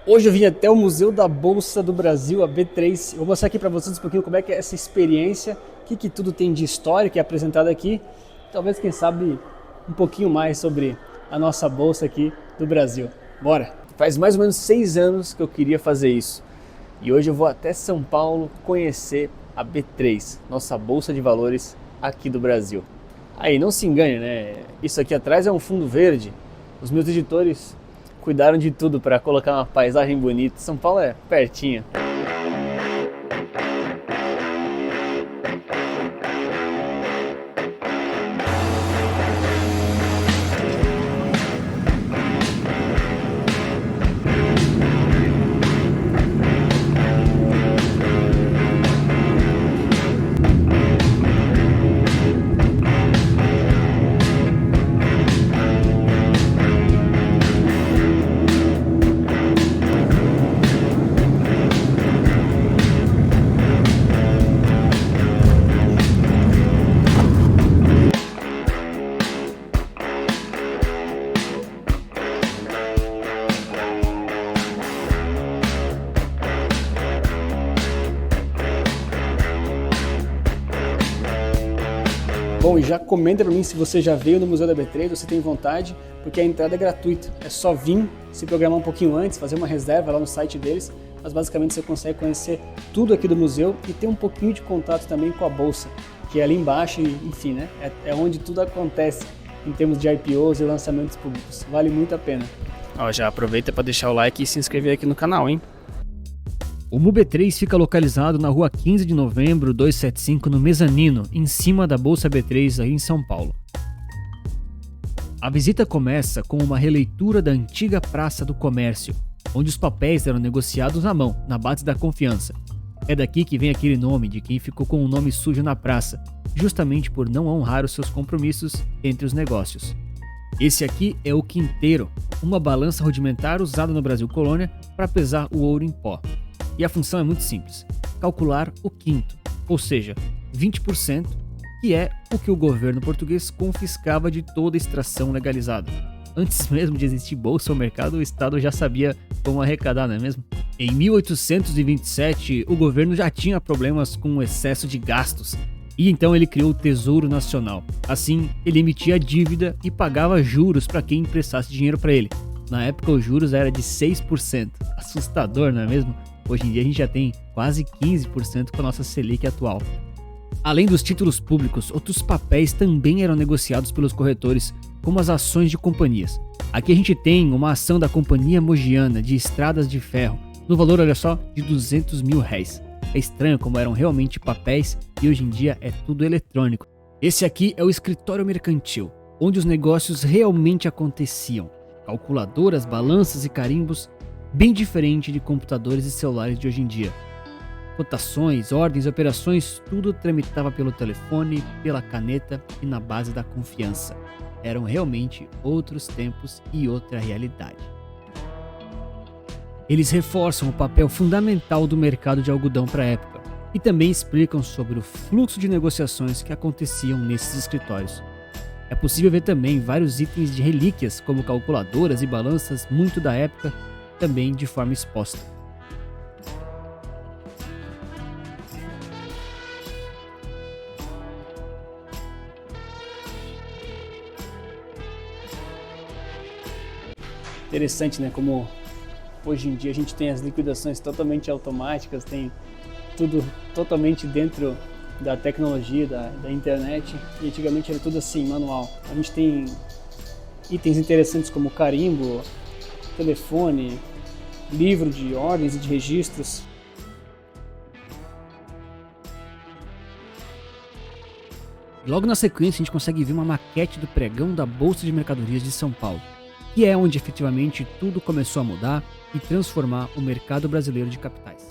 Hoje eu vim até o Museu da Bolsa do Brasil, a B3. Eu vou mostrar aqui para vocês um pouquinho como é que é essa experiência, o que tudo tem de história que é apresentado aqui. Talvez, quem sabe, um pouquinho mais sobre a nossa bolsa aqui do Brasil. Bora! Faz mais ou menos 6 anos que eu queria fazer isso. E hoje eu vou até São Paulo conhecer a B3, nossa bolsa de valores aqui do Brasil. Aí, não se engane, né? Isso aqui atrás é um fundo verde. Os meus editores cuidaram de tudo para colocar uma paisagem bonita. São Paulo é pertinho. Bom, e já comenta para mim se você já veio no Museu da B3, você tem vontade, porque a entrada é gratuita. É só vir, se programar um pouquinho antes, fazer uma reserva lá no site deles, mas basicamente você consegue conhecer tudo aqui do museu e ter um pouquinho de contato também com a bolsa, que é ali embaixo, e, enfim, né? É onde tudo acontece em termos de IPOs e lançamentos públicos. Vale muito a pena. Ó, já aproveita para deixar o like e se inscrever aqui no canal, hein? O MUB3 fica localizado na rua 15 de novembro 275, no mezanino, em cima da Bolsa B3 aí em São Paulo. A visita começa com uma releitura da antiga Praça do Comércio, onde os papéis eram negociados à mão, na base da confiança. É daqui que vem aquele nome de quem ficou com o nome sujo na praça, justamente por não honrar os seus compromissos entre os negócios. Esse aqui é o quinteiro, uma balança rudimentar usada no Brasil Colônia para pesar o ouro em pó. E a função é muito simples, calcular o quinto, ou seja, 20%, que é o que o governo português confiscava de toda extração legalizada. Antes mesmo de existir bolsa ou mercado, o Estado já sabia como arrecadar, não é mesmo? Em 1827, o governo já tinha problemas com o excesso de gastos, e então ele criou o Tesouro Nacional. Assim, ele emitia dívida e pagava juros para quem emprestasse dinheiro para ele. Na época, os juros era de 6%. Assustador, não é mesmo? Hoje em dia a gente já tem quase 15% com a nossa Selic atual. Além dos títulos públicos, outros papéis também eram negociados pelos corretores, como as ações de companhias. Aqui a gente tem uma ação da Companhia Mogiana de Estradas de Ferro, no valor, olha só, de R$200 mil. É estranho como eram realmente papéis e hoje em dia é tudo eletrônico. Esse aqui é o escritório mercantil, onde os negócios realmente aconteciam. Calculadoras, balanças e carimbos, bem diferente de computadores e celulares de hoje em dia. Cotações, ordens, operações, tudo tramitava pelo telefone, pela caneta e na base da confiança. Eram realmente outros tempos e outra realidade. Eles reforçam o papel fundamental do mercado de algodão para a época e também explicam sobre o fluxo de negociações que aconteciam nesses escritórios. É possível ver também vários itens de relíquias, como calculadoras e balanças muito da época, também de forma exposta. Interessante, né? Como hoje em dia a gente tem as liquidações totalmente automáticas, tem tudo totalmente dentro da tecnologia, da internet, e antigamente era tudo assim, manual. A gente tem itens interessantes como carimbo, telefone, livro de ordens e de registros. Logo na sequência a gente consegue ver uma maquete do pregão da Bolsa de Mercadorias de São Paulo, que é onde efetivamente tudo começou a mudar e transformar o mercado brasileiro de capitais.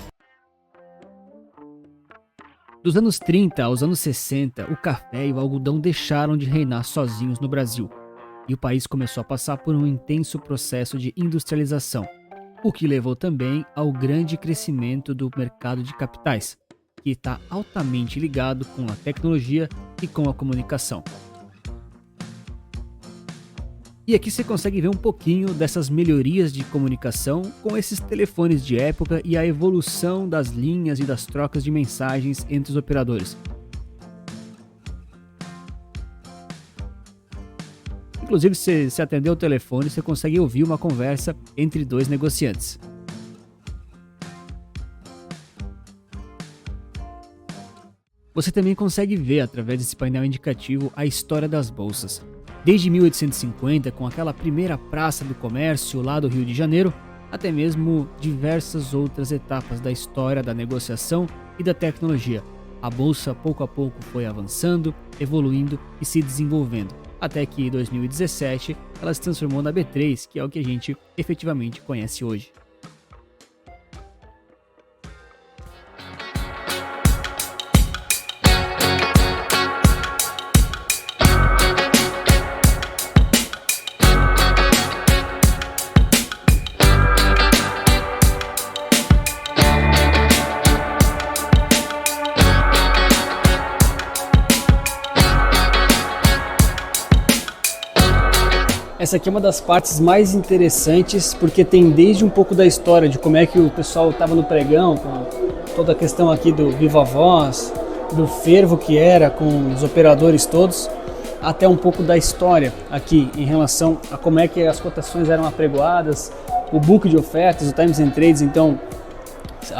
Dos anos 30 aos anos 60, o café e o algodão deixaram de reinar sozinhos no Brasil, e o país começou a passar por um intenso processo de industrialização, o que levou também ao grande crescimento do mercado de capitais, que está altamente ligado com a tecnologia e com a comunicação. E aqui você consegue ver um pouquinho dessas melhorias de comunicação com esses telefones de época e a evolução das linhas e das trocas de mensagens entre os operadores. Inclusive, se você atender o telefone, você consegue ouvir uma conversa entre dois negociantes. Você também consegue ver, através desse painel indicativo, a história das bolsas. Desde 1850, com aquela primeira praça do comércio lá do Rio de Janeiro, até mesmo diversas outras etapas da história da negociação e da tecnologia. A bolsa pouco a pouco foi avançando, evoluindo e se desenvolvendo, até que em 2017 ela se transformou na B3, que é o que a gente efetivamente conhece hoje. Essa aqui é uma das partes mais interessantes, porque tem desde um pouco da história de como é que o pessoal estava no pregão, com toda a questão aqui do viva voz, do fervo que era com os operadores todos, até um pouco da história aqui em relação a como é que as cotações eram apregoadas, o book de ofertas, o times and trades. Então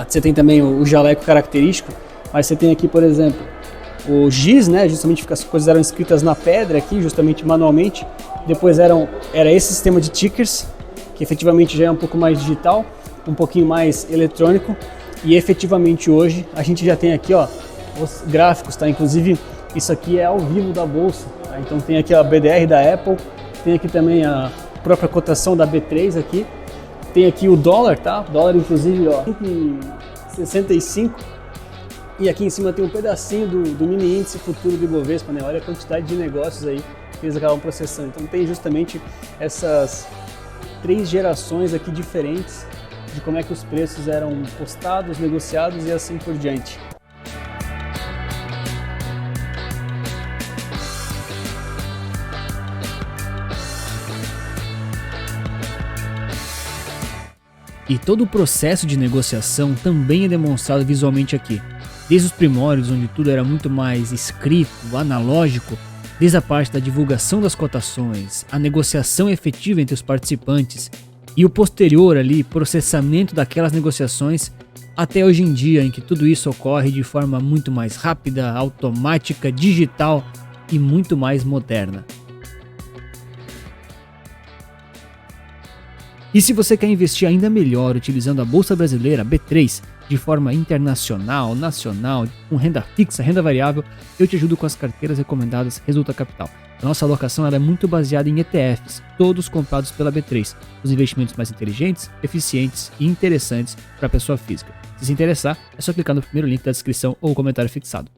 você tem também o jaleco característico, mas você tem aqui, por exemplo, o GIS, né, justamente porque as coisas eram escritas na pedra aqui, justamente manualmente. Depois era esse sistema de tickers, que efetivamente já é um pouco mais digital, um pouquinho mais eletrônico, e efetivamente hoje a gente já tem aqui, ó, os gráficos, tá? Inclusive isso aqui é ao vivo da bolsa, tá? Então tem aqui a BDR da Apple, tem aqui também a própria cotação da B3 aqui, tem aqui o dólar, tá? O dólar inclusive, ó, 5,65, e aqui em cima tem um pedacinho do mini índice futuro do Ibovespa, né? Olha a quantidade de negócios aí que eles acabam processando. Então tem justamente essas 3 gerações aqui diferentes de como é que os preços eram postados, negociados e assim por diante. E todo o processo de negociação também é demonstrado visualmente aqui. Desde os primórdios, onde tudo era muito mais escrito, analógico, desde a parte da divulgação das cotações, a negociação efetiva entre os participantes e o posterior ali, processamento daquelas negociações, até hoje em dia em que tudo isso ocorre de forma muito mais rápida, automática, digital e muito mais moderna. E se você quer investir ainda melhor utilizando a Bolsa Brasileira B3 de forma internacional, nacional, com renda fixa, renda variável, eu te ajudo com as carteiras recomendadas Resulta Capital. A nossa alocação ela é muito baseada em ETFs, todos comprados pela B3, os investimentos mais inteligentes, eficientes e interessantes para a pessoa física. Se interessar, é só clicar no primeiro link da descrição ou comentário fixado.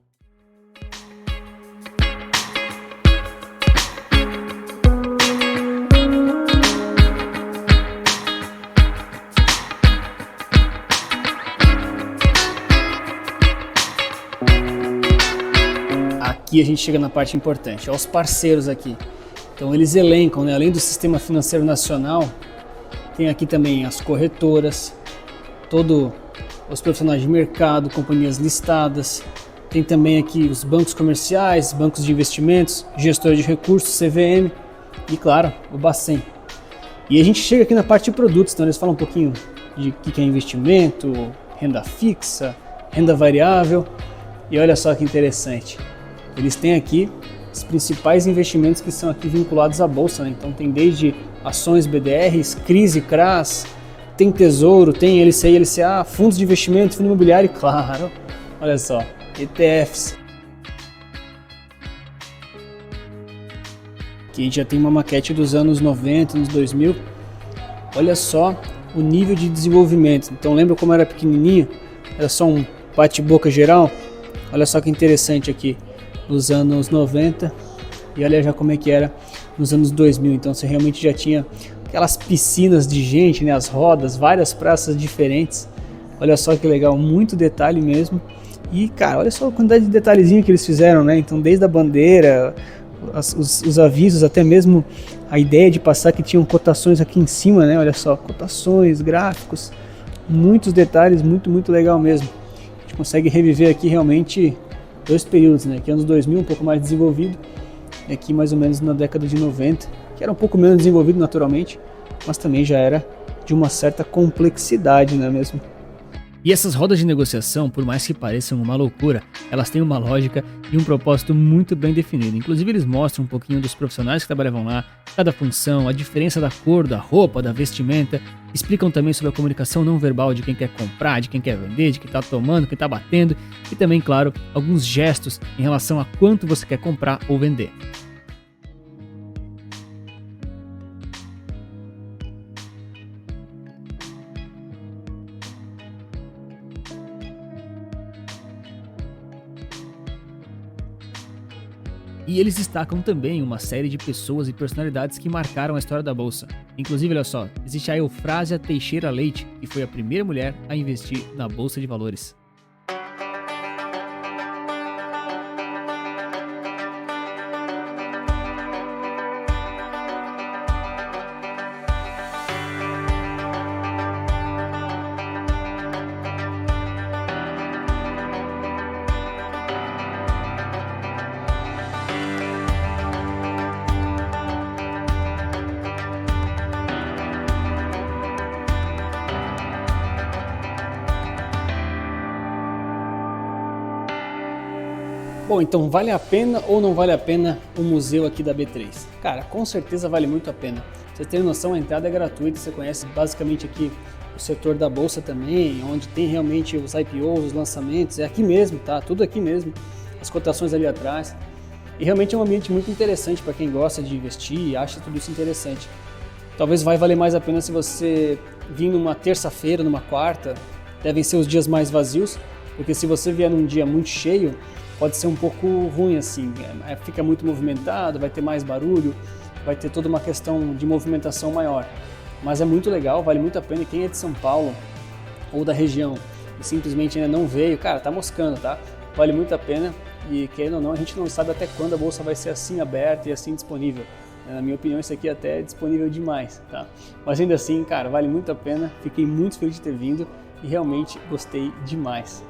Aqui a gente chega na parte importante, aos parceiros aqui. Então eles elencam, né, além do Sistema Financeiro Nacional, tem aqui também as corretoras, todos os profissionais de mercado, companhias listadas, tem também aqui os bancos comerciais, bancos de investimentos, gestor de recursos, CVM e, claro, o Bacen. E a gente chega aqui na parte de produtos, então eles falam um pouquinho de o que é investimento, renda fixa, renda variável, e olha só que interessante. Eles têm aqui os principais investimentos que são aqui vinculados à bolsa, né? Então tem desde ações BDRs, CRIs e CRAs, tem tesouro, tem LCI, LCA, fundos de investimento, fundo imobiliário e, claro, olha só, ETFs. Aqui a gente já tem uma maquete dos anos 90, anos 2000. Olha só o nível de desenvolvimento. Então lembra como era pequenininho? Era só um bate-boca geral? Olha só que interessante aqui. Nos anos 90 e olha já como é que era nos anos 2000, então você realmente já tinha aquelas piscinas de gente, né, as rodas, várias praças diferentes, olha só que legal, muito detalhe mesmo. E cara, olha só a quantidade de detalhezinho que eles fizeram, né, então desde a bandeira, os avisos, até mesmo a ideia de passar que tinham cotações aqui em cima, né? Olha só, cotações, gráficos, muitos detalhes, muito legal mesmo. A gente consegue reviver aqui realmente 2 períodos, né? Aqui anos 2000 um pouco mais desenvolvido, e aqui mais ou menos na década de 90, que era um pouco menos desenvolvido naturalmente, mas também já era de uma certa complexidade, não é mesmo? E essas rodas de negociação, por mais que pareçam uma loucura, elas têm uma lógica e um propósito muito bem definido. Inclusive eles mostram um pouquinho dos profissionais que trabalhavam lá, cada função, a diferença da cor, da roupa, da vestimenta. Explicam também sobre a comunicação não verbal de quem quer comprar, de quem quer vender, de quem está tomando, quem está batendo. E também, claro, alguns gestos em relação a quanto você quer comprar ou vender. E eles destacam também uma série de pessoas e personalidades que marcaram a história da Bolsa. Inclusive, olha só, existe a Eufrásia Teixeira Leite, que foi a primeira mulher a investir na Bolsa de Valores. Bom, então vale a pena ou não vale a pena o museu aqui da B3? Cara, com certeza vale muito a pena. Pra você ter noção, a entrada é gratuita, você conhece basicamente aqui o setor da bolsa também, onde tem realmente os IPOs, os lançamentos, é aqui mesmo, tá? Tudo aqui mesmo, as cotações ali atrás. E realmente é um ambiente muito interessante para quem gosta de investir e acha tudo isso interessante. Talvez vai valer mais a pena se você vir numa terça-feira, numa quarta, devem ser os dias mais vazios, porque se você vier num dia muito cheio, pode ser um pouco ruim assim, fica muito movimentado, vai ter mais barulho, vai ter toda uma questão de movimentação maior. Mas é muito legal, vale muito a pena. E quem é de São Paulo ou da região e simplesmente ainda não veio, cara, tá moscando, tá? Vale muito a pena e querendo ou não, a gente não sabe até quando a bolsa vai ser assim aberta e assim disponível. Na minha opinião, isso aqui até é disponível demais, tá? Mas ainda assim, cara, vale muito a pena, fiquei muito feliz de ter vindo e realmente gostei demais.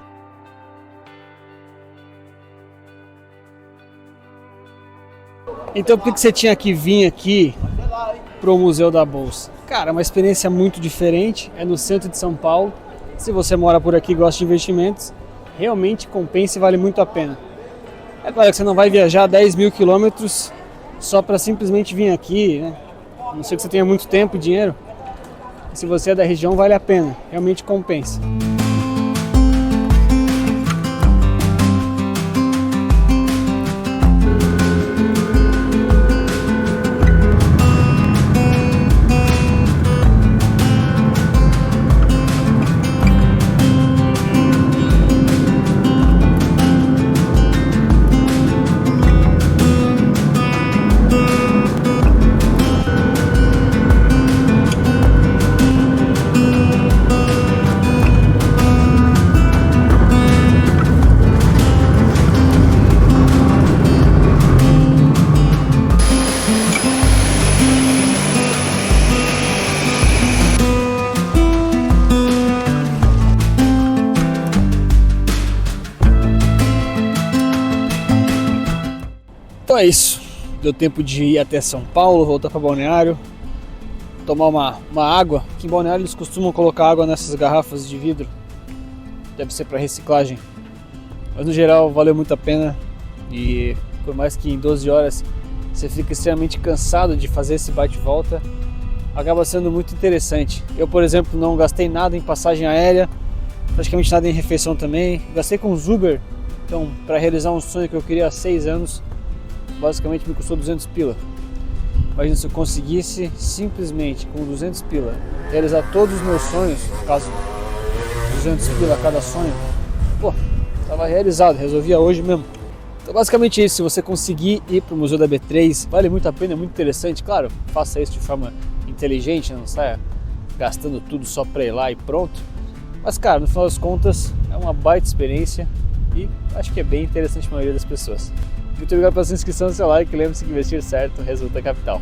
Então por que você tinha que vir aqui para o Museu da Bolsa? Cara, uma experiência muito diferente, é no centro de São Paulo. Se você mora por aqui e gosta de investimentos, realmente compensa e vale muito a pena. É claro que você não vai viajar 10 mil quilômetros só para simplesmente vir aqui, né? A não ser que você tenha muito tempo e dinheiro. Se você é da região, vale a pena, realmente compensa. Então é isso, deu tempo de ir até São Paulo, voltar para Balneário, tomar uma água, que em Balneário eles costumam colocar água nessas garrafas de vidro, deve ser para reciclagem, mas no geral valeu muito a pena e por mais que em 12 horas você fica extremamente cansado de fazer esse bate-volta, acaba sendo muito interessante. Eu, por exemplo, não gastei nada em passagem aérea, praticamente nada em refeição também, gastei com os Uber, então para realizar um sonho que eu queria há 6 anos, basicamente me custou 200 pila. Imagina se eu conseguisse simplesmente com 200 pila realizar todos os meus sonhos, no caso 200 pila a cada sonho, pô, tava realizado, resolvia hoje mesmo. Então basicamente isso, se você conseguir ir para o Museu da B3, vale muito a pena, é muito interessante, claro, faça isso de forma inteligente, não saia gastando tudo só para ir lá e pronto. Mas cara, no final das contas é uma baita experiência e acho que é bem interessante para a maioria das pessoas. Muito obrigado pela sua inscrição e seu like. Lembre-se que investir certo resulta capital.